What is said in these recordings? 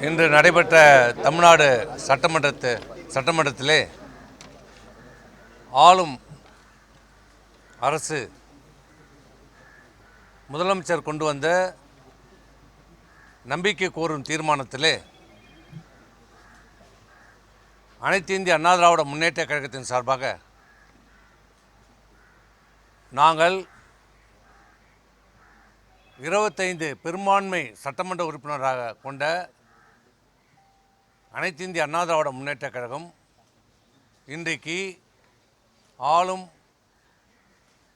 இன்று நடைபெற்ற தமிழ்நாடு சட்டமன்றத்திலே ஆளும் அரசு முதலமைச்சர் கொண்டு வந்த நம்பிக்கை கோரும் தீர்மானத்திலே அனைத்து இந்திய அண்ணா திராவிட முன்னேற்ற கழகத்தின் சார்பாக நாங்கள் 25 பெரும்பான்மை சட்டமன்ற உறுப்பினராக கொண்ட அனைத்து இந்திய அண்ணா திராவிட முன்னேற்ற கழகம் இன்றைக்கு ஆளும்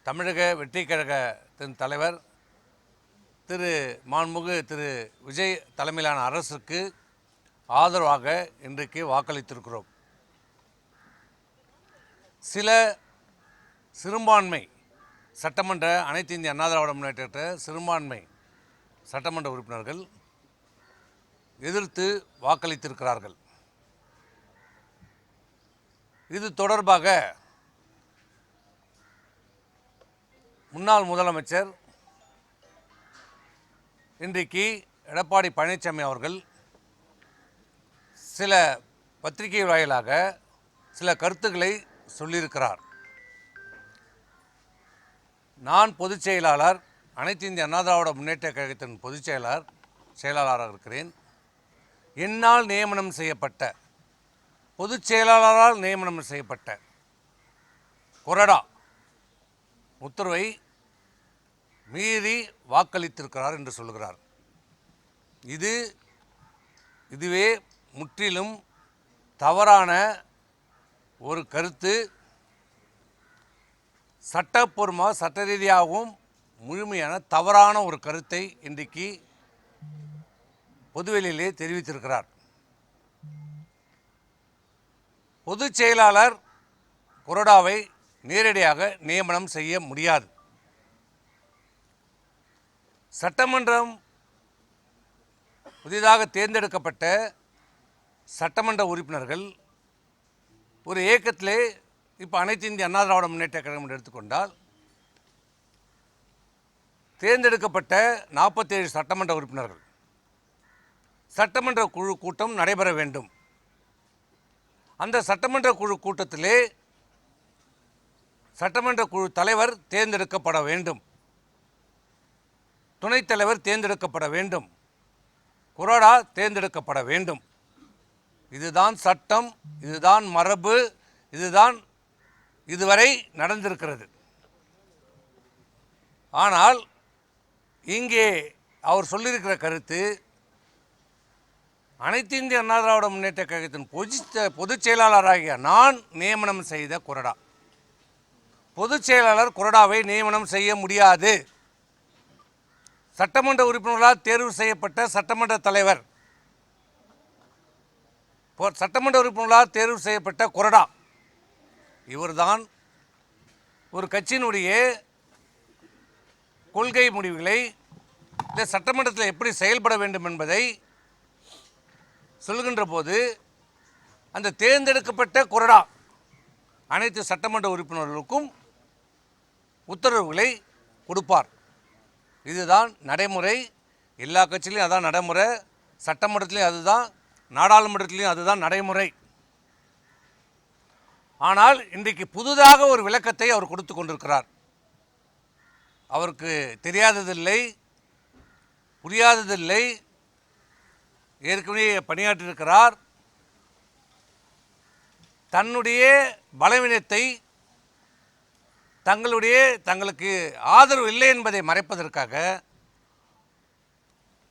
தமிழக வெற்றி கழகத்தின் தலைவர் மாண்புமிகு திரு விஜய் தலைமையிலான அரசுக்கு ஆதரவாக இன்றைக்கு வாக்களித்திருக்கிறோம். சில சிறுபான்மை சட்டமன்ற அனைத்து இந்திய அண்ணா திராவிட முன்னேற்ற சிறுபான்மை சட்டமன்ற உறுப்பினர்கள் எதிர்த்து வாக்களித்திருக்கிறார்கள். இது தொடர்பாக முன்னாள் முதலமைச்சர் இன்றைக்கு எடப்பாடி பழனிசாமி அவர்கள் சில பத்திரிகை வாயிலாக சில கருத்துக்களை சொல்லியிருக்கிறார். நான் பொதுச் செயலாளர், அனைத்து இந்திய அண்ணா திராவிட முன்னேற்ற கழகத்தின் பொதுச் செயலாளராக இருக்கிறேன். என்னால் நியமனம் செய்யப்பட்ட பொதுச் செயலாளரால் நியமனம் செய்யப்பட்ட கொறடா உத்தரவை மீறி வாக்களித்திருக்கிறார் என்று சொல்கிறார். இதுவே முற்றிலும் தவறான ஒரு கருத்து. சட்டப்பூர்வமாக சட்ட ரீதியாகவும் முழுமையான தவறான ஒரு கருத்தை இன்றைக்கு பொதுவெளியிலே தெரிவித்திருக்கிறார். பொதுச் செயலாளர் கொறடாவை நேரடியாக நியமனம் செய்ய முடியாது. சட்டமன்றம் புதிதாக தேர்ந்தெடுக்கப்பட்ட சட்டமன்ற உறுப்பினர்கள் ஒரு இயக்கத்திலே இப்போ அனைத்து இந்திய அண்ணா திராவிட முன்னேற்ற கழகம் எடுத்துக்கொண்டால் தேர்ந்தெடுக்கப்பட்ட 47 சட்டமன்ற உறுப்பினர்கள் சட்டமன்ற குழு கூட்டம் நடைபெற வேண்டும். அந்த சட்டமன்ற குழு கூட்டத்திலே சட்டமன்ற குழு தலைவர் தேர்ந்தெடுக்கப்பட வேண்டும், துணைத் தலைவர் தேர்ந்தெடுக்கப்பட வேண்டும், கொறடா தேர்ந்தெடுக்கப்பட வேண்டும். இதுதான் சட்டம், இதுதான் மரபு, இதுதான் இதுவரை நடந்திருக்கிறது. ஆனால் இங்கே அவர் சொல்லியிருக்கிற கருத்து அனைத்து இந்திய அண்ணா திராவிட முன்னேற்ற கழகத்தின் பொதுச் செயலாளராகிய நான் நியமனம் செய்த கொறடா. பொதுச் செயலாளர் கொறடாவை நியமனம் செய்ய முடியாது. சட்டமன்ற உறுப்பினர்களால் தேர்வு செய்யப்பட்ட சட்டமன்ற தலைவர், சட்டமன்ற உறுப்பினர்களால் தேர்வு செய்யப்பட்ட கொறடா, இவர்தான் ஒரு கட்சியினுடைய கொள்கை முடிவுகளை இந்த சட்டமன்றத்தில் எப்படி செயல்பட வேண்டும் என்பதை சொல்கின்ற போது அந்த தேர்ந்தெடுக்கப்பட்ட கொறடா அனைத்து சட்டமன்ற உறுப்பினர்களுக்கும் உத்தரவுகளை கொடுப்பார். இதுதான் நடைமுறை. எல்லா கட்சியிலையும் அதான் நடைமுறை, சட்டமன்றத்திலையும் அதுதான், நாடாளுமன்றத்திலையும் அதுதான் நடைமுறை. ஆனால் இன்றைக்கு புதிதாக ஒரு விளக்கத்தை அவர் கொடுத்து கொண்டிருக்கிறார். அவருக்கு தெரியாததில்லை, புரியாததில்லை. ஏற்கனவே பணியாற்றியிருக்கிறார். தன்னுடைய பலவீனத்தை, தங்களுக்கு ஆதரவு இல்லை என்பதை மறைப்பதற்காக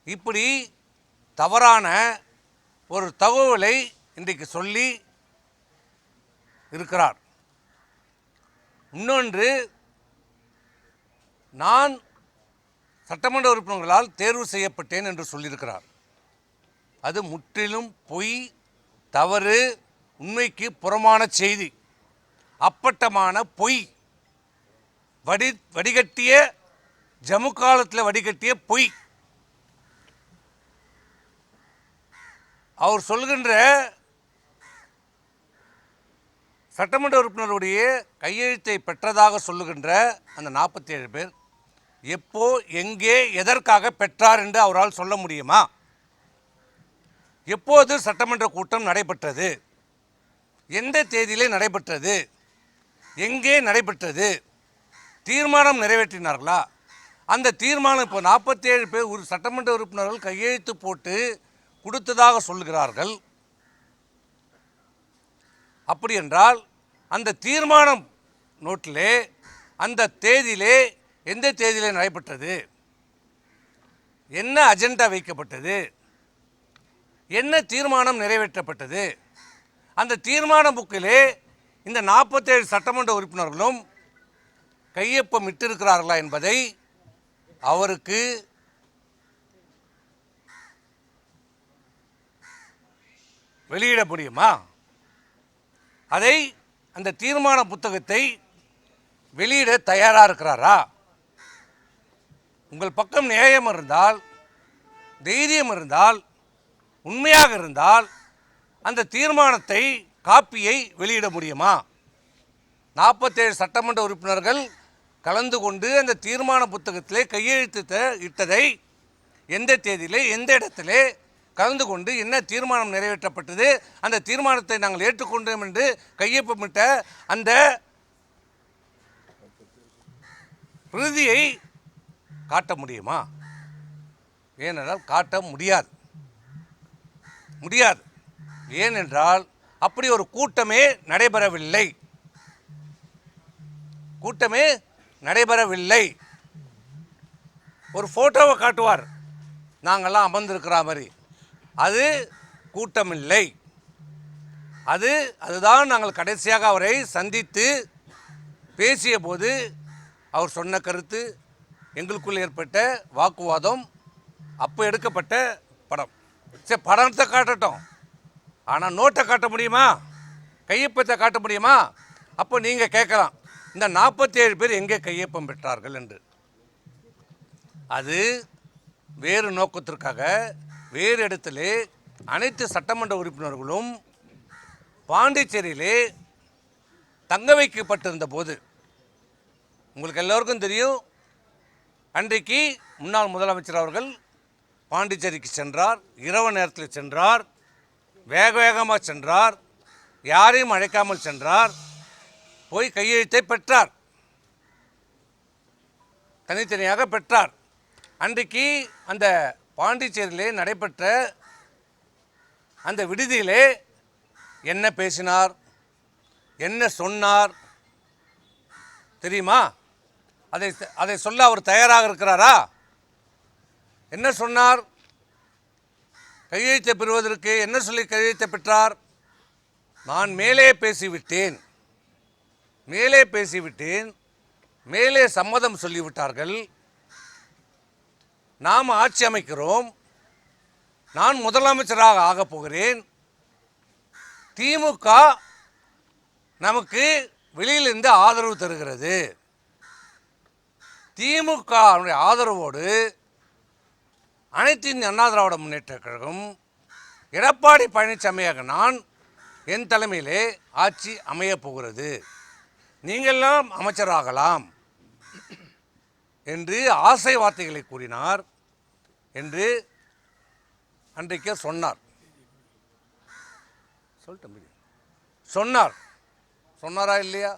இப்படி தவறான ஒரு தகவலை இன்றைக்கு சொல்லி இருக்கிறார். இன்னொன்று, நான் சட்டமன்ற உறுப்பினர்களால் தேர்வு செய்யப்பட்டேன் என்று சொல்லியிருக்கிறார். அது முற்றிலும் பொய், தவறு, உண்மைக்கு புறமான செய்தி, அப்பட்டமான பொய், வடிகட்டிய ஜம்மு காலத்தில் வடிகட்டிய பொய். அவர் சொல்கின்ற சட்டமன்ற உறுப்பினருடைய கையெழுத்தை பெற்றதாக சொல்லுகின்ற அந்த 47 பேர் எப்போ, எங்கே, எதற்காக பெற்றார் என்று அவரால் சொல்ல முடியுமா? எப்போது சட்டமன்ற கூட்டம் நடைபெற்றது, எந்த தேதியிலே நடைபெற்றது, எங்கே நடைபெற்றது, தீர்மானம் நிறைவேற்றினார்களா? அந்த தீர்மானம் இப்போ 47 பேர் சட்டமன்ற உறுப்பினர்கள் கையெழுத்து போட்டு கொடுத்ததாக சொல்கிறார்கள். அப்படி என்றால் அந்த தீர்மானம் நோட்டிலே அந்த தேதியிலே எந்த தேதியிலே நடைபெற்றது, என்ன அஜெண்டா வைக்கப்பட்டது, என்ன தீர்மானம் நிறைவேற்றப்பட்டது, அந்த தீர்மான புக்கிலே இந்த 47 சட்டமன்ற உறுப்பினர்களும் கையொப்பம் இட்டிருக்கிறார்களா என்பதை அவருக்கு வெளியிட முடியுமா? அதை அந்த தீர்மான புத்தகத்தை வெளியிட தயாராக இருக்கிறாரா? உங்கள் பக்கம் நியாயம் இருந்தால், தைரியம் இருந்தால், உண்மையாக இருந்தால் அந்த தீர்மானத்தை காப்பியை வெளியிட முடியுமா? 47 சட்டமன்ற உறுப்பினர்கள் கலந்து கொண்டு அந்த தீர்மான புத்தகத்திலே கையெழுத்து இட்டதை எந்த தேதியிலே எந்த இடத்திலே கலந்து கொண்டு என்ன தீர்மானம் நிறைவேற்றப்பட்டது, அந்த தீர்மானத்தை நாங்கள் ஏற்றுக்கொண்டோம் என்று கையொப்பமிட்ட அந்த பிரதியை காட்ட முடியுமா? ஏனென்றால் காட்ட முடியாது. ஏனென்றால் அப்படி ஒரு கூட்டமே நடைபெறவில்லை. ஒரு ஃபோட்டோவை காட்டுவார், நாங்கள்லாம் அமர்ந்திருக்கிற மாதிரி. அது கூட்டமில்லை. அதுதான் நாங்கள் கடைசியாக அவரை சந்தித்து பேசிய போது அவர் சொன்ன கருத்து, எங்களுக்குள் ஏற்பட்ட வாக்குவாதம், அப்போ எடுக்கப்பட்ட படம். சரி, படத்தை காட்டட்டும், ஆனால் நோட்டை காட்ட முடியுமா, கையொப்பத்தை காட்ட முடியுமா? அப்போ நீங்கள் கேட்கலாம், இந்த 47 பேர் எங்கே கையொப்பம் பெற்றார்கள் என்று. அது வேறு நோக்கத்திற்காக வேறு இடத்திலே அனைத்து சட்டமன்ற உறுப்பினர்களும் பாண்டிச்சேரியிலே தங்க வைக்கப்பட்டிருந்த போது, உங்களுக்கு எல்லோருக்கும் தெரியும், அன்றைக்கு முன்னாள் முதலமைச்சர் அவர்கள் பாண்டிச்சேரிக்கு சென்றார். இரவு நேரத்தில் சென்றார், வேகமாக சென்றார், யாரையும் அழைக்காமல் சென்றார். போய் கையெழுத்தை பெற்றார், தனித்தனியாக பெற்றார். அன்றைக்கு அந்த பாண்டிச்சேரியிலே நடைபெற்ற அந்த விடுதியிலே என்ன பேசினார், என்ன சொன்னார் தெரியுமா? அதை சொல்ல அவர் தயாராக இருக்கிறாரா? என்ன சொன்னார்? கையெழுத்தை பெறுவதற்கு என்ன சொல்லி கையெழுத்தை பெற்றார்? நான் மேலே பேசிவிட்டேன், மேலே சம்மதம் சொல்லிவிட்டார்கள், நாம் ஆட்சி அமைக்கிறோம், நான் முதலமைச்சராக ஆகப் போகிறேன், திமுக நமக்கு வெளியிலிருந்து ஆதரவு தருகிறது, திமுக ஆதரவோடு அனைத்து இந்திய அண்ணா திராவிட முன்னேற்றக் கழகம் எடப்பாடி பழனிசாமியாக நான் என் தலைமையிலே ஆட்சி அமையப் போகிறது, நீங்கள்லாம் அமைச்சராகலாம் என்று ஆசை வார்த்தைகளை கூறினார் என்று அன்றைக்கே சொன்னார். சொன்னாரா இல்லையா?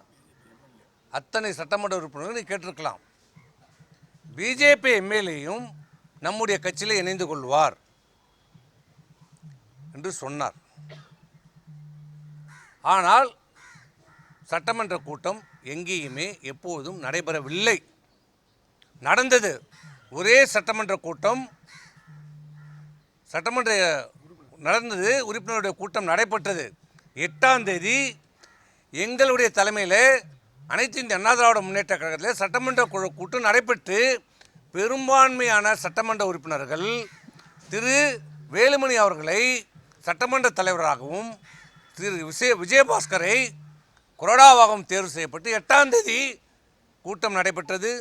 அத்தனை சட்டமன்ற உறுப்பினர்கள் நீ கேட்டிருக்கலாம். பிஜேபி எம்எல்ஏயும் நம்முடைய கட்சியில் இணைந்து கொள்வார் என்று சொன்னார். ஆனால் சட்டமன்ற கூட்டம் எங்கேயுமே எப்போதும் நடைபெறவில்லை. நடந்தது ஒரே சட்டமன்ற கூட்டம் நடந்தது, உறுப்பினருடைய கூட்டம் நடைபெற்றது. 8ஆம் தேதி எங்களுடைய தலைமையில் அனைத்து இந்திய அண்ணா திராவிட முன்னேற்ற கழகத்தில் சட்டமன்ற கூட்டம் நடைபெற்று பெரும்பான்மையான சட்டமன்ற உறுப்பினர்கள் திரு வேலுமணி அவர்களை சட்டமன்ற தலைவராகவும் திரு விஜயபாஸ்கரை கொறடாவாகவும் தேர்வு செய்யப்பட்டு 8ஆம் தேதி கூட்டம் நடைபெற்றது.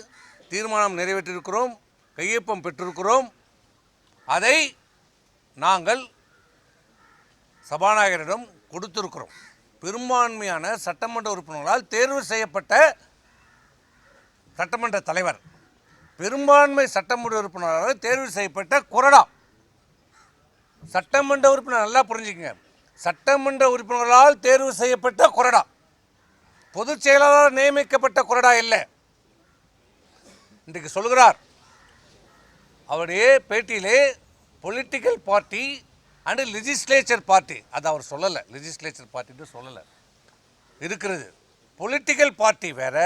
தீர்மானம் நிறைவேற்றியிருக்கிறோம், கையொப்பம் பெற்றிருக்கிறோம். அதை நாங்கள் சபாநாயகரிடம் கொடுத்திருக்கிறோம். பெரும்பான்மையான சட்டமன்ற உறுப்பினர்களால் தேர்வு செய்யப்பட்ட சட்டமன்ற தலைவர், பெரும்பான்மை சட்டமன்ற உறுப்பினர்களால் தேர்வு செய்யப்பட்ட கொறடா சட்டமன்ற உறுப்பினர் நல்லா புரிஞ்சுக்கங்க, சட்டமன்ற உறுப்பினர்களால் தேர்வு செய்யப்பட்ட கொறடா, பொதுச் செயலாளர் நியமிக்கப்பட்ட கொறடா இல்லை. இன்றைக்கு சொல்கிறார் அவருடைய பேட்டியிலே political party and legislature party, அது அவர் சொல்லலை, லெஜிஸ்லேச்சர் பார்ட்டின்னு சொல்லலை. இருக்கிறது பொலிட்டிக்கல் பார்ட்டி வேற,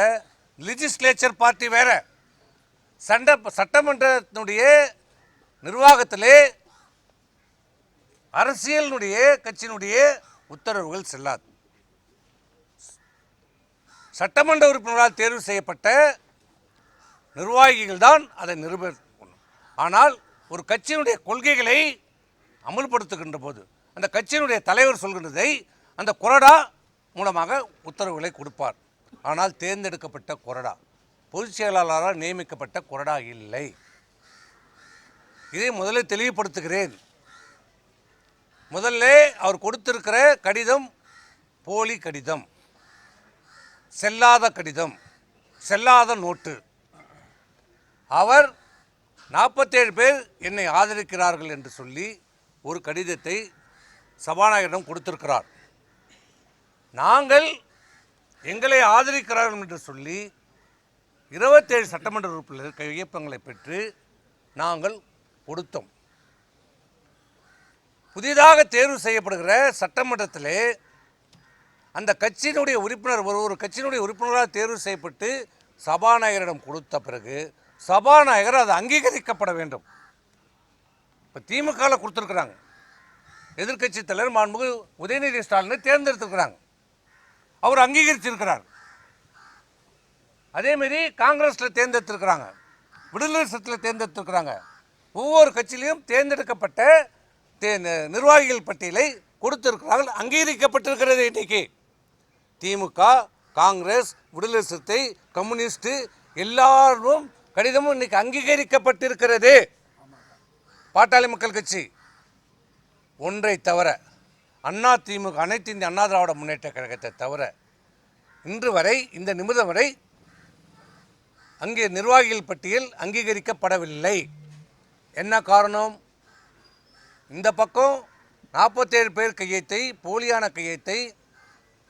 லெஜிஸ்லேச்சர் பார்ட்டி வேற. சட்டமன்றத்தினுடைய நிர்வாகத்திலே அரசியலினுடைய கட்சியினுடைய உத்தரவுகள் செல்லாது. சட்டமன்ற உறுப்பினர்களால் தேர்வு செய்யப்பட்ட நிர்வாகிகள் தான் அதை நிரூபிக்கணும். ஆனால் ஒரு கட்சியினுடைய கொள்கைகளை அமுல்படுத்துகின்ற போது அந்த கட்சியினுடைய தலைவர் சொல்கின்றதை அந்த கொறடா மூலமாக உத்தரவுகளை கொடுப்பார். ஆனால் தேர்ந்தெடுக்கப்பட்ட கொறடா, பொதுச் செயலாளரால் நியமிக்கப்பட்ட கொறடா இல்லை. இதை முதலில் தெளிவுபடுத்துகிறேன். முதல்ல அவர் கொடுத்திருக்கிற கடிதம் போலி கடிதம், செல்லாத கடிதம், செல்லாத நோட்டு. அவர் 47 பேர் என்னை ஆதரிக்கிறார்கள் என்று சொல்லி ஒரு கடிதத்தை சபாநாயகரிடம் கொடுத்திருக்கிறார். நாங்கள் எங்களை ஆதரிக்கிறார்கள் என்று சொல்லி 27 சட்டமன்ற உறுப்பினர் கையொப்பங்களை பெற்று நாங்கள் கொடுத்தோம். புதிதாக தேர்வு செய்யப்படுகிற சட்டமன்றத்திலே அந்த கட்சியினுடைய உறுப்பினர் ஒரு கட்சியினுடைய உறுப்பினராக தேர்வு செய்யப்பட்டு சபாநாயகரிடம் கொடுத்த பிறகு சபாநாயகர் அது அங்கீகரிக்கப்பட வேண்டும். இப்போ திமுகவில் கொடுத்துருக்குறாங்க, எதிர்க்கட்சி தலைவர் மாண்புமிகு உதயநிதி ஸ்டாலினை தேர்ந்தெடுத்திருக்கிறாங்க, அவர் அங்கீகரிச்சிருக்கிறார். அதேமாரி காங்கிரஸில் தேர்ந்தெடுத்திருக்கிறாங்க, விடுதலை சிறுத்தையில் தேர்ந்தெடுத்திருக்கிறாங்க. ஒவ்வொரு கட்சியிலையும் தேர்ந்தெடுக்கப்பட்ட நிர்வாகிகள் பட்டியலை கொடுத்திருக்கிறார்கள், அங்கீகரிக்கப்பட்டிருக்கிறது. இன்றைக்கு திமுக, காங்கிரஸ், விடுதலை சிறுத்தை, கம்யூனிஸ்ட் எல்லாரும் கடிதமும் இன்னைக்கு அங்கீகரிக்கப்பட்டிருக்கிறது. பாட்டாளி மக்கள் கட்சி ஒன்றை தவிர, அண்ணா திமுக, அனைத்து இந்திய அண்ணா திராவிட முன்னேற்ற கழகத்தை தவிர இன்று வரை, இந்த நிமிடம் வரை அங்கே நிர்வாகிகள் பட்டியல் அங்கீகரிக்கப்படவில்லை. என்ன காரணம்? இந்த பக்கம் 47 பேர் கையெழுத்தை, போலியான கையெழுத்தை,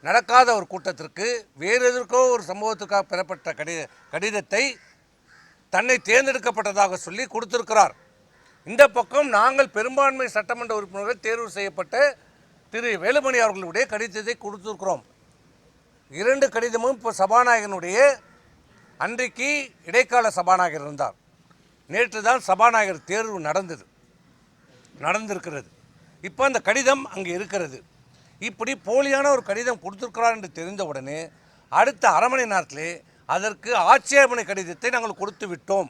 நடக்காத ஒரு கூட்டத்திற்கு வேறு எதற்கோ ஒரு சம்பவத்துக்காக பெறப்பட்ட கடிதத்தை தன்னை தேர்ந்தெடுக்கப்பட்டதாக சொல்லி கொடுத்திருக்கிறார். இந்த பக்கம் நாங்கள் பெரும்பான்மை சட்டமன்ற உறுப்பினர்கள் தேர்வு செய்யப்பட்ட திரு வேலுமணி அவர்களுடைய கடிதத்தை கொடுத்திருக்கிறோம். 2 கடிதமும் இப்போ சபாநாயகனுடைய, அன்றைக்கு இடைக்கால சபாநாயகர் இருந்தார், நேற்று தான் சபாநாயகர் தேர்வு நடந்திருக்கிறது. இப்போ அந்த கடிதம் அங்கே இருக்கிறது. இப்படி போலியான ஒரு கடிதம் கொடுத்திருக்கிறார் என்று தெரிந்தவுடனே அடுத்த அரை மணி நேரத்திலே அதற்கு ஆட்சேபனை கடிதத்தை நாங்கள் கொடுத்து விட்டோம்.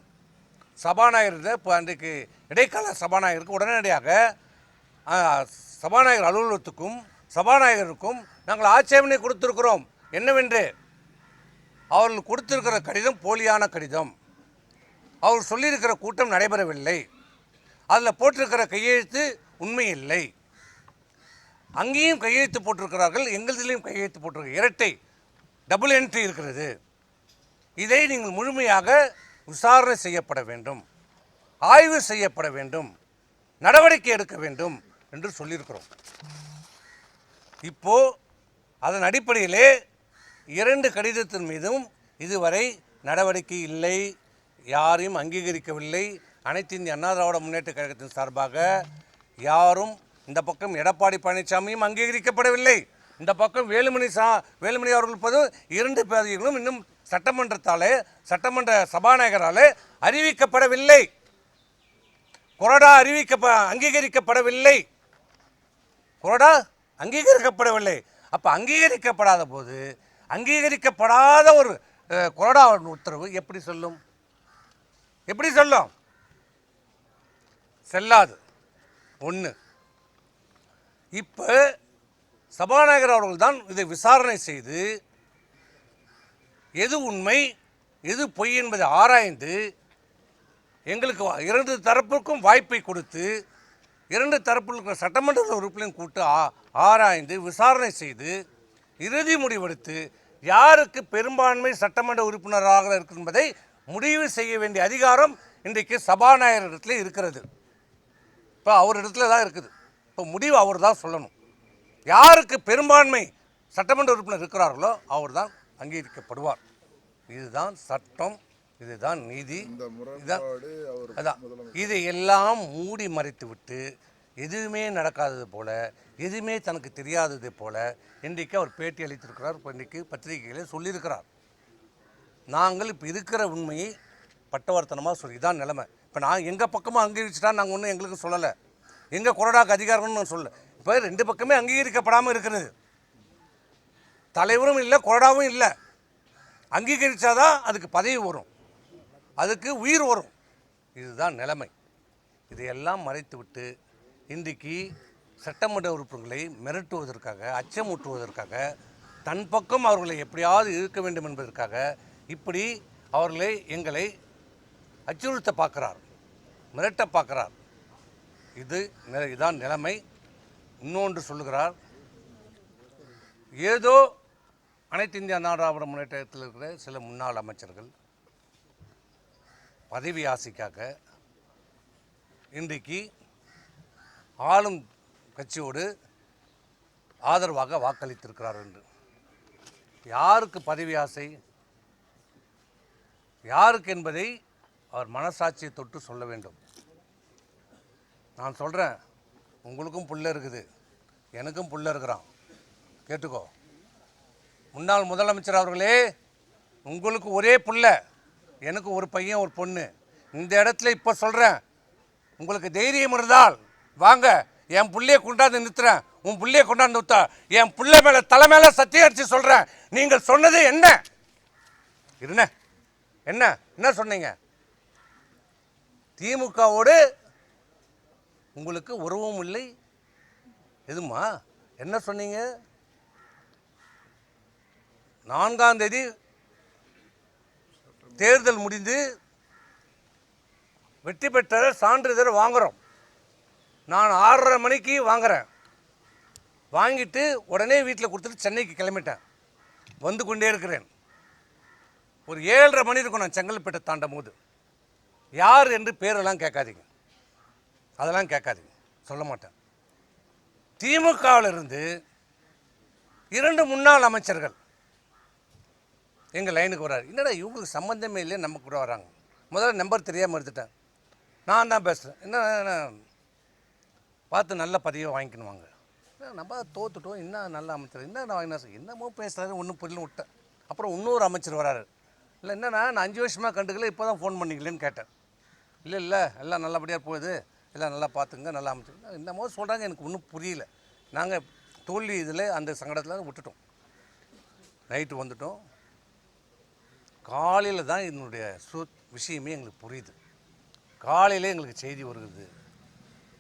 சபாநாயகர் இப்போ அன்றைக்கு இடைக்கால சபாநாயகருக்கு உடனடியாக சபாநாயகர் அலுவலகத்துக்கும் சபாநாயகருக்கும் நாங்கள் ஆட்சேபனை கொடுத்திருக்கிறோம். என்னவென்று, அவர்கள் கொடுத்திருக்கிற கடிதம் போலியான கடிதம், அவர் சொல்லியிருக்கிற கூட்டம் நடைபெறவில்லை, அதில் போட்டிருக்கிற கையெழுத்து உண்மை இல்லை, அங்கேயும் கையெழுத்து போட்டிருக்கிறார்கள், எங்களதிலையும் கையெழுத்து போட்டிருக்க, இரட்டை டபுள் என்ட்ரி இருக்கிறது. இதை நீங்கள் முழுமையாக விசாரணை செய்யப்பட வேண்டும், ஆய்வு செய்யப்பட வேண்டும், நடவடிக்கை எடுக்க வேண்டும் என்று சொல்லியிருக்கிறோம். இப்போ அதன் அடிப்படையிலே 2 கடிதத்தின் மீதும் இதுவரை நடவடிக்கை இல்லை, யாரையும் அங்கீகரிக்கவில்லை. அனைத்து இந்திய அண்ணா திராவிட முன்னேற்ற கழகத்தின் சார்பாக யாரும், இந்த பக்கம் எடப்பாடி பழனிசாமியும் அங்கீகரிக்கப்படவில்லை, இந்த பக்கம் வேலுமணி அவர்கள் போது 2 பதவிகளும் இன்னும் சட்டமன்ற சபாநாயகரால் அறிவிக்கப்படவில்லை, கொறடா அங்கீகரிக்கப்படவில்லை, கொறடா அங்கீகரிக்கப்படவில்லை. அப்போ அங்கீகரிக்கப்படாத போது அங்கீகரிக்கப்படாத ஒரு கொறடா உத்தரவு எப்படி சொல்லும்? செல்லாது. ஒன்று. இப்போ சபாநாயகர் அவர்கள் தான் இதை விசாரணை செய்து எது உண்மை எது பொய் என்பதை ஆராய்ந்து எங்களுக்கு 2 தரப்புக்கும் வாய்ப்பை கொடுத்து 2 தரப்பில் இருக்கிற சட்டமன்ற உறுப்பினரையும் கூட்டு ஆராய்ந்து விசாரணை செய்து இறுதி முடிவெடுத்து யாருக்கு பெரும்பான்மை சட்டமன்ற உறுப்பினராக இருக்கும் என்பதை முடிவு செய்ய வேண்டிய அதிகாரம் இன்றைக்கு சபாநாயகர் இடத்துல இருக்கிறது. இப்போ அவர் இடத்துல தான் இருக்குது. இப்போ முடிவு அவர் தான் சொல்லணும். யாருக்கு பெரும்பான்மை சட்டமன்ற உறுப்பினர் இருக்கிறார்களோ அவர் தான் அங்கீகரிக்கப்படுவார். இதுதான் சட்டம், இதுதான் நீதி, இதுதான் அதான். இதை எல்லாம் மூடி மறைத்து விட்டு எதுவுமே நடக்காதது போல, எதுவுமே தனக்கு தெரியாதது போல இன்றைக்கு அவர் பேட்டி அளித்திருக்கிறார். இப்போ இன்றைக்கு பத்திரிகைகளே சொல்லியிருக்கிறார். நாங்கள் இப்போ இருக்கிற உண்மையை பட்டவர்த்தனமாக சொல்லி இதான் நிலைமை. இப்போ நான் எங்கள் பக்கமாக அங்கீகரிச்சுட்டா நாங்கள் ஒன்றும் எங்களுக்கு சொல்லலை, எங்கள் கொறடாக்கு அதிகாரம்னு நான் சொல்லலை. இப்போ ரெண்டு பக்கமே அங்கீகரிக்கப்படாமல் இருக்கிறது. தலைவரும் இல்லை, கொறடாவும் இல்லை. அங்கீகரித்தாதான் அதுக்கு பதவி வரும், அதுக்கு உயிர் வரும். இதுதான் நிலைமை. இதையெல்லாம் மறைத்து விட்டு இன்றைக்கு சட்டமன்ற உறுப்பினர்களை மிரட்டுவதற்காக, அச்சமூட்டுவதற்காக, தன் பக்கம் அவர்களை எப்படியாவது இழுக்க வேண்டும் என்பதற்காக இப்படி அவர்களை எங்களை அச்சுறுத்த பார்க்கிறார், மிரட்ட பார்க்கிறார். இதுதான் நிலைமை. இன்னொன்று சொல்லுகிறார், ஏதோ அனைத்து இந்திய அண்ணா திராவிட முன்னேற்றத்தில் இருக்கிற சில முன்னாள் அமைச்சர்கள் பதவி ஆசைக்காக இன்றைக்கு ஆளும் கட்சியோடு ஆதரவாக வாக்களித்திருக்கிறார் என்று. யாருக்கு பதவி ஆசை, யாருக்கு என்பதை அவர் மனசாட்சியை தொட்டு சொல்ல வேண்டும். நான் சொல்கிறேன், உங்களுக்கும் புள்ள இருக்குது, எனக்கும் புள்ள இருக்கிறான், கேட்டுக்கோ. முன்னாள் முதலமைச்சர் அவர்களே, உங்களுக்கு ஒரே புள்ள, எனக்கு ஒரு பையன் ஒரு பொண்ணு. இந்த இடத்துல இப்போ சொல்கிறேன், உங்களுக்கு தைரியம் இருந்தால் வாங்க, என் புள்ளையை கொண்டாந்து நிறுத்துறேன், உன் புள்ளையை கொண்டாந்து நிறுத்தா, என் புள்ளை மேலே தலை மேலே சத்தியம் அடிச்சு சொல்கிறேன். நீங்கள் சொன்னது என்ன என்ன என்ன என்ன சொன்னீங்க? திமுகவோடு உங்களுக்கு உறவும் இல்லை எதுமா? என்ன சொன்னீங்க? 4ஆம் தேதி தேர்தல் முடிந்து வெற்றி பெற்ற சான்றிதழ் வாங்குகிறோம். நான் 6:30 மணிக்கு வாங்குகிறேன். வாங்கிட்டு உடனே வீட்டில் கொடுத்துட்டு சென்னைக்கு கிளம்பிட்டேன். வந்து கொண்டே இருக்கிறேன். ஒரு 7:30 மணி இருக்கும் நான் செங்கல்பேட்டை தாண்டும் போது. யார் என்று பேரெல்லாம் கேட்காதீங்க, அதெல்லாம் கேட்காதீங்க, சொல்ல மாட்டேன். திமுகவிலிருந்து 2 முன்னாள் அமைச்சர்கள் எங்கள் லைனுக்கு வர்றாரு. என்னடா இவங்களுக்கு சம்மந்தமே இல்லையே, நம்ம கூட வராங்க. முதல்ல நம்பர் தெரியாமல் எடுத்துட்டேன். நான் தான் பேசுகிறேன். என்ன பார்த்து நல்ல பதவியை வாங்கிக்கணும் வாங்க. நம்ம தோத்துட்டோம், என்ன நல்ல அமைச்சர், என்ன வாங்கினா என்னமோ பேசுகிறாரு, ஒன்றும் புரியல விட்டேன். அப்புறம் இன்னொரு அமைச்சர் வராரு. இல்லை என்னன்னா, நான் 5 வருஷமாக கண்டுக்கல, இப்போ தான் ஃபோன் பண்ணிக்கலன்னு கேட்டேன். இல்லை எல்லாம் நல்லபடியாக போகுது, எல்லாம் நல்லா பார்த்துங்க, நல்லா அமைச்சர் என்னமோ சொல்கிறாங்க, எனக்கு ஒன்றும் புரியல. நாங்கள் தோல்வி இதில் அந்த சங்கடத்தில் விட்டுட்டோம். நைட்டு வந்துட்டோம். காலையில் தான் என்னுடைய விஷயமே எங்களுக்கு புரியுது. காலையில் எங்களுக்கு செய்தி வருகிறது,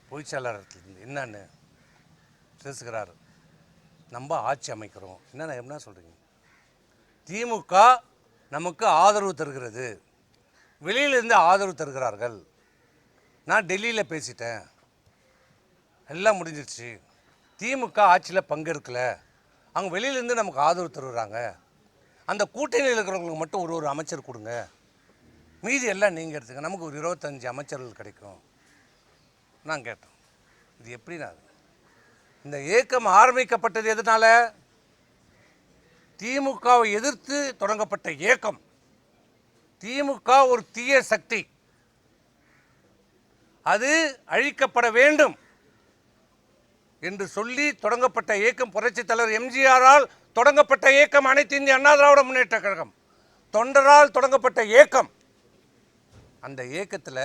பொய்ச்சாளர்லேருந்து என்னன்னு பேசுகிறாரு, நம்ம ஆட்சி அமைக்கிறோம். என்ன சொல்கிறீங்க? திமுக நமக்கு ஆதரவு தருகிறது, வெளியிலேருந்து ஆதரவு தருகிறார்கள். நான் டெல்லியில் பேசிட்டேன், எல்லாம் முடிஞ்சிருச்சு. திமுக ஆட்சியில் பங்கெடுக்கலை, அவங்க வெளியிலேருந்து நமக்கு ஆதரவு தருகிறாங்க. அந்த கூட்டணியில் இருக்கிறவங்களுக்கு மட்டும் ஒரு அமைச்சர் கொடுங்க, மீதி எல்லாம் நீங்கள் எடுத்துங்க, நமக்கு ஒரு 25 அமைச்சர்கள் கிடைக்கும். நான் கேட்டேன், இது எப்படின்னா? இந்த இயக்கம் ஆரம்பிக்கப்பட்டது எதனால? திமுகவை எதிர்த்து தொடங்கப்பட்ட இயக்கம். திமுக ஒரு தீய சக்தி, அது அழிக்கப்பட வேண்டும் என்று சொல்லி தொடங்கப்பட்ட இயக்கம். புரட்சித் தலைவர் எம்ஜிஆரால் தொடங்கப்பட்ட இயக்கம் அனைத்து இந்திய அண்ணா திராவிட முன்னேற்ற கழகம், தொண்டரால் தொடங்கப்பட்ட இயக்கம். அந்த இயக்கத்தில்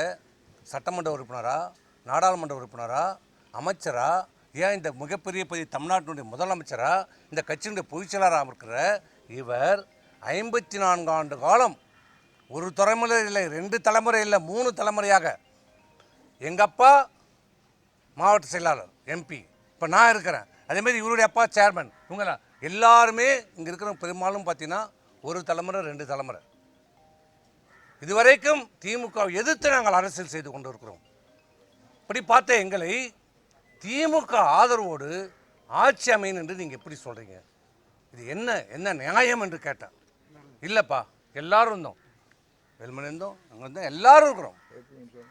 சட்டமன்ற உறுப்பினரா, நாடாளுமன்ற உறுப்பினரா, அமைச்சரா, ஏன் இந்த மிகப்பெரிய பதவி தமிழ்நாட்டினுடைய முதலமைச்சரா, இந்த கட்சியினுடைய பொதுச்செயலாளராக இருக்கிற இவர் 54 ஆண்டு காலம், ஒரு தலைமுறை இல்லை, 2 தலைமுறை இல்லை, 3 தலைமுறையாக எங்கள் அப்பா மாவட்ட செயலாளர் எம்பி, இப்போ நான் இருக்கிறேன். அதேமாதிரி இவருடைய அப்பா சேர்மன், இவங்க எல்லாருமே இங்கே இருக்கிற பெரும்பாலும் பார்த்தீங்கன்னா ஒரு தலைமுறை 2 தலைமுறை. இதுவரைக்கும் திமுக எதிர்த்து நாங்கள் அரசியல் செய்து கொண்டு இருக்கிறோம். இப்படி பார்த்த எங்களை திமுக ஆதரவோடு ஆட்சி அமையும் என்று நீங்கள் எப்படி சொல்கிறீங்க? இது என்ன நியாயம் என்று கேட்டேன். இல்லைப்பா, எல்லாரும் இருந்தோம், வெல்மணி இருந்தோம், அங்கே இருந்தோம், எல்லாரும் இருக்கிறோம்.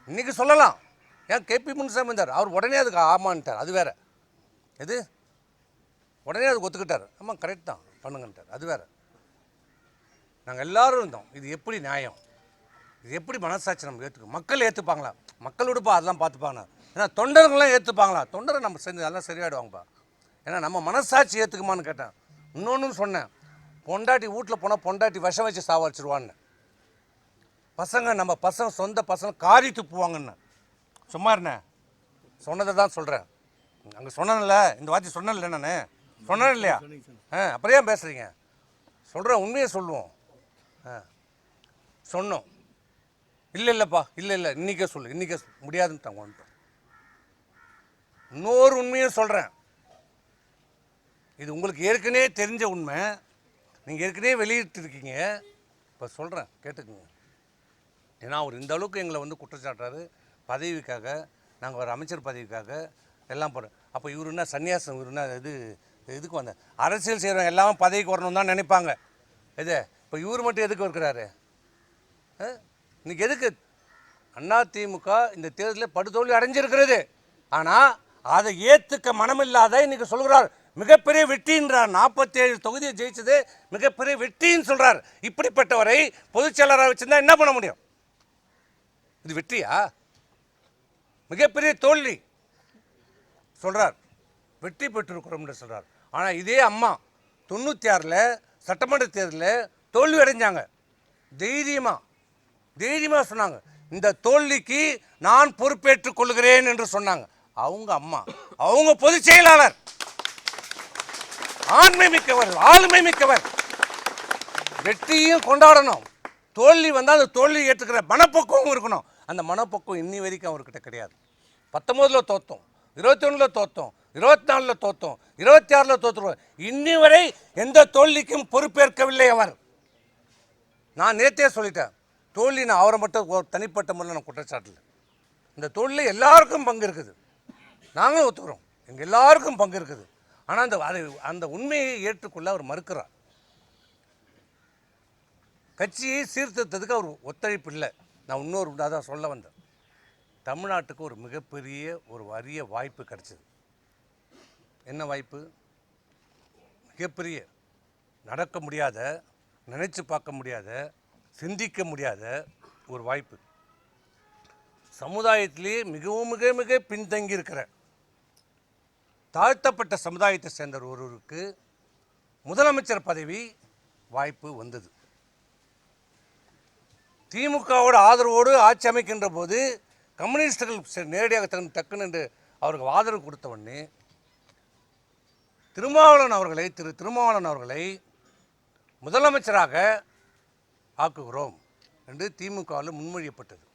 இன்றைக்கி சொல்லலாம், ஏன் கேபி முனுசாமி இருந்தார், அவர் உடனே அதுக்கு ஆமான்ட்டார், அது வேறு. எது உடனே அதுக்கு ஒத்துக்கிட்டார். ஆமாம் கரெக்ட் தான் பண்ணுங்கன்ட்டார். அது வேறு. நாங்கள் எல்லோரும் இருந்தோம். இது எப்படி நியாயம்? இது எப்படி மனசாட்சி நம்ம ஏற்றுக்கணும்? மக்கள் ஏற்றுப்பாங்களா? மக்கள் விடுப்பா அதெல்லாம் பார்த்துப்பாங்க. ஏன்னா தொண்டர்கள்லாம் ஏற்றுப்பாங்களா? தொண்டரை நம்ம செஞ்சு அதெல்லாம் சரியாயிடுவாங்கப்பா. ஏன்னா நம்ம மனசாட்சி ஏற்றுக்குமான்னு கேட்டேன். இன்னொன்று சொன்னேன், பொண்டாட்டி வீட்டில் போனால் பொண்டாட்டி விஷம் வச்சு சாவடிச்சிருவான்னு. பசங்க நம்ம பசங்க சொந்த பசங்க காரி துப்புவாங்கன்னு. சும்மா இருண்ணே, சொன்னதை தான் சொல்கிறேன். அங்கே சொன்னேன்ல, இந்த வார்த்தை சொன்னேன்ல, நான் சொன்னேன் இல்லையா? அப்புறம் ஏன் பேசுகிறீங்க? சொல்கிறேன், உண்மையை சொல்லுவோம். சொன்னோம். இல்லைப்பா, இல்லை இன்றைக்கே சொல்லு, இன்றைக்கே முடியாதுன்னு வந்துட்டோம். இன்னொரு உண்மையும் சொல்கிறேன். இது உங்களுக்கு ஏற்கனவே தெரிஞ்ச உண்மை, நீங்கள் ஏற்கனவே வெளியிட்டிருக்கீங்க. இப்போ சொல்கிறேன், கேட்டுக்குங்க. ஏன்னா அவர் இந்த அளவுக்கு எங்களை வந்து குற்றச்சாட்டுறாரு. பதவிக்காக, நாங்கள் ஒரு அமைச்சர் பதவிக்காக எல்லாம் போகிறோம். அப்போ இவர் என்ன சன்னியாசம், இவர் என்ன இதுக்கு வந்த அரசியல் செய்கிறவங்க எல்லாமே பதவிக்கு வரணும் தான் நினைப்பாங்க. இது இப்போ இவர் மட்டும் எதுக்கு இருக்கிறாரு? இன்னைக்கு எதுக்கு அதிமுக இந்த தேர்தலில் படுதோல்வி அடைஞ்சிருக்கிறது? ஆனால் அதை ஏற்றுக்க மனமில்லாத இன்னைக்கு சொல்கிறார் மிகப்பெரிய வெற்றின்றார். 47 தொகுதியை ஜெயிச்சது மிகப்பெரிய வெற்றின்னு சொல்கிறார். இப்படிப்பட்டவரை பொதுச் செயலராக வச்சுருந்தா என்ன பண்ண முடியும்? இது வெற்றியா? மிகப்பெரிய தோல்வி சொல்கிறார். வெற்றி பெற்றிருக்கிறோம்னு சொல்கிறார். ஆனால் இதே அம்மா 96 சட்டமன்ற தேர்தலில் தோல்வி அடைஞ்சாங்க. தைரியமாக சொன்னாங்க, இந்த தோல்விக்கு நான் பொறுப்பேற்றுக் கொள்கிறேன் என்று சொன்னாங்க. அவங்க அம்மா, அவங்க பொதுச் செயலாளர், ஆண்மை மிக்கவர், ஆளுமை மிக்கவர். வெற்றியும் கொண்டாடணும், தோல்வி வந்தால் அந்த தோல்வி ஏற்றுக்கிற மனப்பக்குவம் இருக்கணும். அந்த மனப்பக்குவம் இன்னி வரைக்கும் அவர்கிட்ட கிடையாது. 19 தோத்தோம், 21 தோத்தோம், 24 தோத்தோம், 26 தோற்றுவோம். இன்னி வரை எந்த தோல்விக்கும் பொறுப்பேற்கவில்லை அவர். நான் நேற்றே சொல்லிட்டேன், தோல்வி நான் அவரை மட்டும் தனிப்பட்ட முறையில் நான் குற்றச்சாட்டில். இந்த தோல்வியில் எல்லாருக்கும் பங்கு இருக்குது, நாங்களும் ஒத்துக்கிறோம், எங்கள் எல்லாருக்கும் பங்கு இருக்குது. ஆனால் அந்த உண்மையை ஏற்றுக்கொள்ள அவர் மறுக்கிறார். கட்சியை சீர்திருத்தத்துக்கு அவர் ஒத்துழைப்பு இல்லை. நான் இன்னொரு அதான் சொல்ல வந்தேன். தமிழ்நாட்டுக்கு ஒரு மிகப்பெரிய ஒரு அரிய வாய்ப்பு கிடைச்சிது. என்ன வாய்ப்பு? மிகப்பெரிய, நடக்க முடியாத, நினைச்சு பார்க்க முடியாத, சிந்திக்க முடியாத ஒரு வாய்ப்பு. சமுதாயத்திலேயே மிகவும் மிக மிக பின்தங்கி இருக்கிற தாழ்த்தப்பட்ட சமுதாயத்தை சேர்ந்த ஒருவருக்கு முதலமைச்சர் பதவி வாய்ப்பு வந்தது. திமுகவோட ஆதரவோடு ஆட்சி அமைக்கின்ற போது கம்யூனிஸ்டுகள் நேரடியாக டக்குன்னு என்று அவருக்கு ஆதரவு கொடுத்த உடனே திரு திருமாவளவன் அவர்களை முதலமைச்சராக ஆக்குகிறோம் என்று திமுகவால் முன்மொழியப்பட்டது.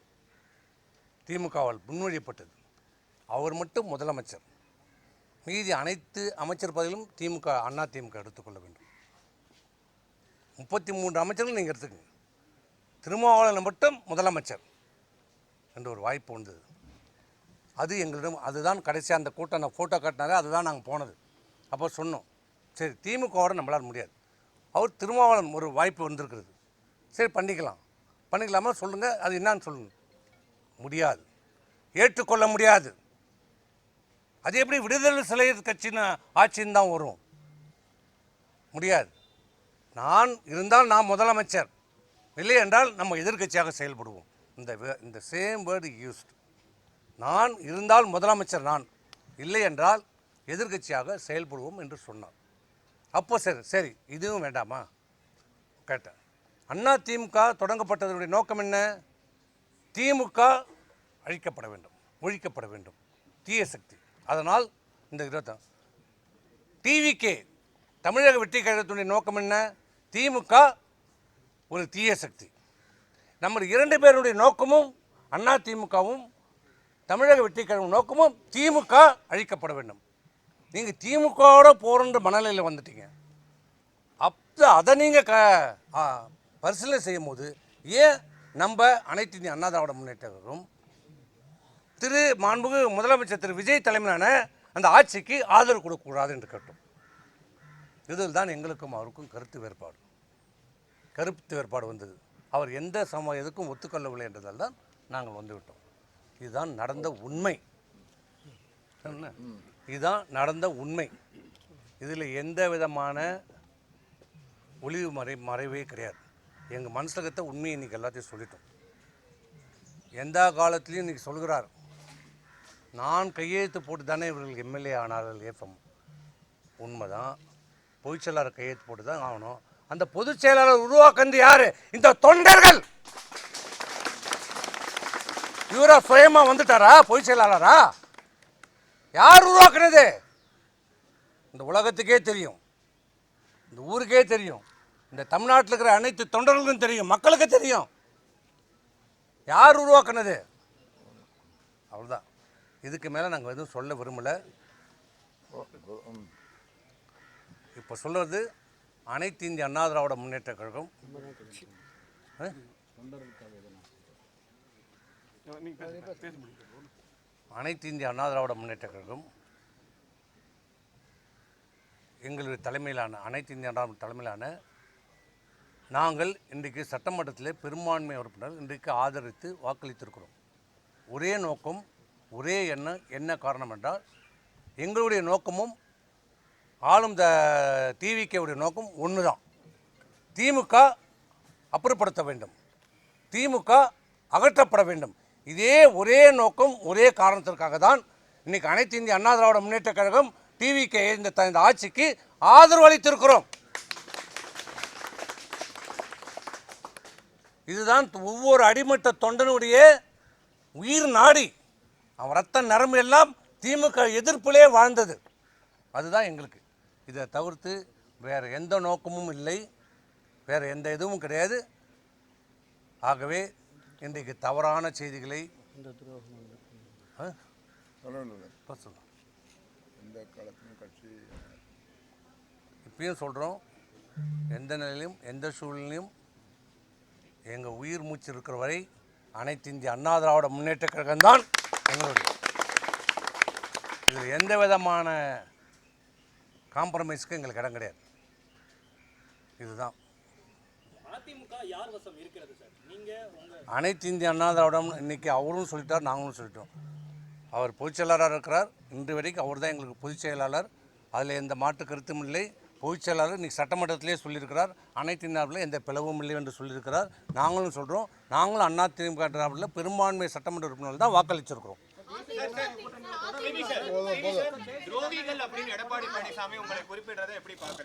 அவர் மட்டும் முதலமைச்சர், மீதி அனைத்து அமைச்சர் பதவிகளும் அண்ணா திமுக எடுத்துக்கொள்ள வேண்டும். 33 அமைச்சர்கள் நீங்கள் எடுத்துக்கங்க, திருமாவளவன் மட்டும் முதலமைச்சர் என்ற ஒரு வாய்ப்பு வந்தது. அது எங்களிடம், அதுதான் கடைசியாக அந்த கூட்டம் நான் ஃபோட்டோ காட்டினாரே, அதுதான் நாங்கள் போனது. அப்போ சொன்னோம், சரி திமுகவோட நம்மளால் முடியாது, அவர் திருமாவளவன் ஒரு வாய்ப்பு வந்திருக்கிறது, சரி பண்ணிக்கலாமா சொல்லுங்கள், அது என்னான்னு சொல்லுங்கள். முடியாது, ஏற்றுக்கொள்ள முடியாது. அது எப்படி விடுதலை சிறுத்தைகள் கட்சின்னு ஆட்சின்னு தான் வரும்? முடியாது. நான் இருந்தால் நான் முதலமைச்சர், இல்லை என்றால் நம்ம எதிர்கட்சியாக செயல்படுவோம். இந்த சேம் வேர்டு யூஸ்ட். நான் இருந்தால் முதலமைச்சர் நான், இல்லை என்றால் எதிர்கட்சியாக செயல்படுவோம் என்று சொன்னார். அப்போ சரி இதுவும் வேண்டாமா கேட்டேன். அண்ணா திமுக தொடங்கப்பட்டதனுடைய நோக்கம் என்ன? திமுக ஒழிக்கப்பட வேண்டும், தீய சக்தி. அதனால் இந்த 20 டிவிகே தமிழக வெற்றி கழகத்தினுடைய நோக்கம் என்ன? திமுக ஒரு தீய சக்தி. நம்ம 2 பேருடைய நோக்கமும், அண்ணா திமுகவும் தமிழக வெற்றி கழகம் நோக்கமும் திமுக அழிக்கப்பட வேண்டும். நீங்கள் திமுகவோட போகிற மனநிலையில் வந்துட்டீங்க. அப்போ அதை நீங்கள் பரிசீலனை செய்யும் போது ஏன் நம்ம அனைத்து இந்திய அண்ணா திராவிட முன்னேற்ற கழகம் மாண்புமிகு முதலமைச்சர் திரு விஜய் தலைமையிலான அந்த ஆட்சிக்கு ஆதரவு கொடுக்கக்கூடாது என்று கேட்டோம். இதில் தான் எங்களுக்கும் அவருக்கும் கருத்து வேறுபாடு வந்தது. அவர் எந்த எதுக்கும் ஒத்துக்கொள்ளவில்லை என்றதால் தான் நாங்கள் வந்துவிட்டோம். இதுதான் நடந்த உண்மை. இதுதான் நடந்த உண்மை. இதில் எந்த விதமான ஒளிவு மறைவே கிடையாது. எங்கள் மனசில் இருக்கிற உண்மையை இன்றைக்கி எல்லாத்தையும் சொல்லிட்டோம். எந்த காலத்துலேயும் இன்றைக்கி சொல்கிறார், நான் கையெழுத்து போட்டு தானே இவர்கள் எம்எல்ஏ ஆனார்கள். ஏஃபம் உண்மைதான். பொதுச் செயலாளர் கையெழுத்து போட்டு தான் ஆகணும். அந்த பொதுச் செயலாளர் உருவாக்குறது யார்? இந்த தொண்டர்கள். இவரா சுயமா வந்துட்டாரா பொதுச் செயலாளரா? யார் உருவாக்குறது? இந்த உலகத்துக்கே தெரியும், இந்த ஊருக்கே தெரியும், இந்த தமிழ்நாட்டில் இருக்கிற அனைத்து தொண்டர்களுக்கும் தெரியும், மக்களுக்கு தெரியும் யார் உருவாக்குனது. அவ்வளோதான். இதுக்கு மேலே நாங்கள் எதுவும் சொல்ல விரும்பலை. இப்போ சொல்வது அனைத்து இந்திய அண்ணா திராவிட முன்னேற்ற கழகம் அனைத்து இந்திய அண்ணா திராவிட முன்னேற்ற கழகம் எங்களுடைய தலைமையிலான அனைத்து இந்திய அண்ணா தலைமையிலான நாங்கள் இன்றைக்கு சட்டமன்றத்தில் பெரும்பான்மை உறுப்பினர் இன்றைக்கு ஆதரித்து வாக்களித்திருக்கிறோம். ஒரே நோக்கம், ஒரே எண்ணம். என்ன காரணம் என்றால் எங்களுடைய நோக்கமும் ஆளும் டிவிகேவுடைய நோக்கம் ஒன்று தான். திமுக அப்புறப்படுத்த வேண்டும், திமுக அகற்றப்பட வேண்டும். இதே ஒரே நோக்கம், ஒரே காரணத்திற்காக தான் இன்றைக்கி அனைத்து இந்திய அண்ணா திராவிட முன்னேற்ற கழகம் டிவிகே இந்த ஆட்சிக்கு ஆதரவு அளித்திருக்கிறோம். இதுதான் ஒவ்வொரு அடிமட்ட தொண்டனுடைய உயிர் நாடி. அவன் ரத்த நரம்பு எல்லாம் திமுக எதிர்ப்பிலே வாழ்ந்தது. அதுதான் எங்களுக்கு. இதை தவிர்த்து வேறு எந்த நோக்கமும் இல்லை, வேறு எந்த இதுவும் கிடையாது. ஆகவே இன்றைக்கு தவறான செய்திகளை இப்பயும் சொல்கிறோம். எந்த நிலையிலும் எந்த சூழ்நிலையும் எங்கள் உயிர் மூச்சு இருக்கிற வரை அனைத்து இந்திய அண்ணா திராவிட முன்னேற்ற கழகம்தான் எங்களுடைய. இதில் எந்த விதமான காம்ப்ரமைஸ்க்கு எங்களுக்கு இடம் கிடையாது. இதுதான் அனைத்து இந்திய அண்ணா திராவிடம். இன்றைக்கி அவரும் சொல்லிட்டார், நாங்களும் சொல்லிட்டோம். அவர் பொதுச் செயலாளராக இருக்கிறார். இன்று வரைக்கும் அவர் தான் எங்களுக்கு பொதுச் செயலாளர். அதில் எந்த மாற்று கருத்தும் இல்லை. பொதுச் செயலாளர் இன்றைக்கி சட்டமன்றத்திலே சொல்லியிருக்கிறார், அனைத்து இந்தியாவில் எந்த பிளவும் இல்லை என்று சொல்லியிருக்கிறார். நாங்களும் சொல்கிறோம். நாங்களும் அண்ணா திமுக திராவிடத்தில் பெரும்பான்மை சட்டமன்ற உறுப்பினர்கள் தான் வாக்களிச்சிருக்கிறோம்.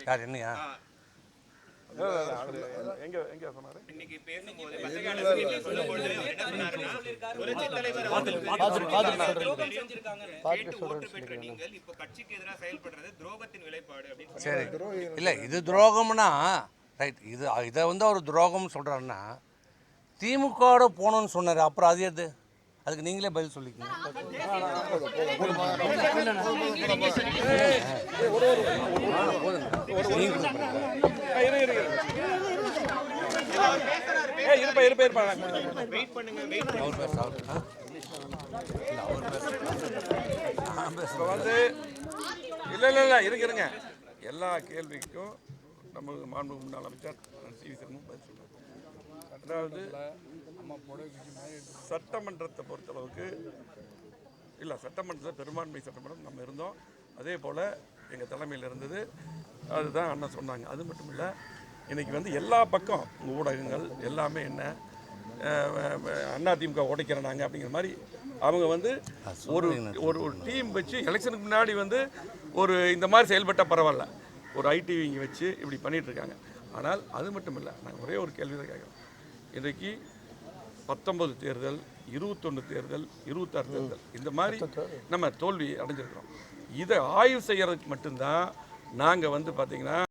யார் என்னையா சரி இல்லை, இது துரோகம்னா ரைட். இதை அவர் துரோகம்னு சொல்கிறாருன்னா திமுகவோட போகணுன்னு சொன்னார். அப்புறம் அது எது? அதுக்கு நீங்களே பதில் சொல்லிக்கணும். இருங்க. எல்லா கேள்விக்கும் நமது மாண்பு முன்னாள் அமைச்சர் சி.வி. சண்முகம் பதில் சொல்றார். அதாவது சட்டமன்றத்தை பொறுத்தளவுக்கு இல்லை, சட்டமன்றத்தில் பெரும்பான்மை சட்டமன்றம் நம்ம இருந்தோம். அதே போல் எங்கள் தலைமையில் இருந்தது. அதுதான் அண்ணன் சொன்னாங்க. அது மட்டும் இல்லை, இன்றைக்கி எல்லா பக்கம் ஊடகங்கள் எல்லாமே என்ன அதிமுக உடைக்கிறாங்க அப்படிங்கிற மாதிரி அவங்க ஒரு ஒரு டீம் வச்சு எலெக்ஷனுக்கு முன்னாடி ஒரு இந்த மாதிரி செயல்பட்டால் பரவாயில்ல, ஒரு ஐடிவி இங்கே வச்சு இப்படி பண்ணிகிட்ருக்காங்க. ஆனால் அது மட்டும் இல்லை, நாங்கள் ஒரே ஒரு கேள்வி தான் கேட்குறோம். இன்றைக்கி 19 தேர்தல், 21 தேர்தல், 26 தேர்தல் இந்த மாதிரி நம்ம தோல்வி அடைஞ்சிருக்கிறோம். இதை ஆய்வு செய்கிறதுக்கு மட்டும்தான் நாங்கள் பார்த்திங்கன்னா